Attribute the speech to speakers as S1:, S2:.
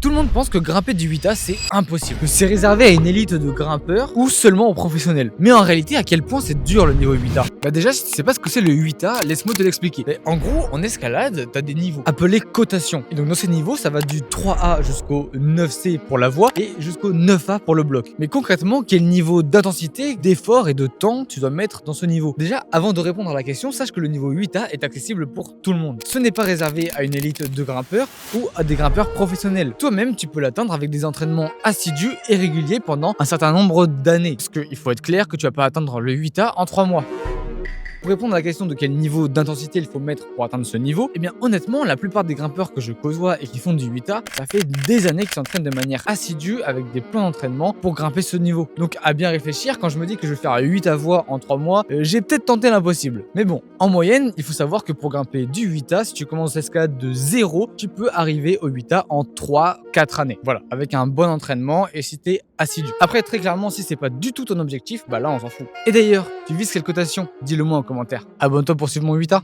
S1: Tout le monde pense que grimper du 8A c'est impossible, que c'est réservé à une élite de grimpeurs ou seulement aux professionnels. Mais en réalité, à quel point c'est dur le niveau 8A? Bah déjà, si tu sais pas ce que c'est le 8A, laisse-moi te l'expliquer. En gros, en escalade, t'as des niveaux appelés cotations. Et donc dans ces niveaux, ça va du 3A jusqu'au 9C pour la voie et jusqu'au 9A pour le bloc. Mais concrètement, quel niveau d'intensité, d'effort et de temps tu dois mettre dans ce niveau? Déjà, avant de répondre à la question, sache que le niveau 8A est accessible pour tout le monde. Ce n'est pas réservé à une élite de grimpeurs ou à des grimpeurs professionnels. Toi-même, tu peux l'atteindre avec des entraînements assidus et réguliers pendant un certain nombre d'années. Parce qu'il faut être clair que tu vas pas atteindre le 8A en 3 mois. Pour répondre à la question de quel niveau d'intensité il faut mettre pour atteindre ce niveau, eh bien honnêtement, la plupart des grimpeurs que je côtoie et qui font du 8A, ça fait des années qu'ils s'entraînent de manière assidue avec des plans d'entraînement pour grimper ce niveau. Donc à bien réfléchir, quand je me dis que je vais faire 8 à voix en 3 mois, j'ai peut-être tenté l'impossible. Mais bon, en moyenne, il faut savoir que pour grimper du 8A, si tu commences l'escalade de 0, tu peux arriver au 8A en 3-4 années. Voilà, avec un bon entraînement et si t'es assidu. Après, très clairement, si c'est pas du tout ton objectif, bah là on s'en fout. Et d'ailleurs, tu vises quelle cotation? Dis-le moi en commentaire. Abonne-toi pour suivre mon 8A.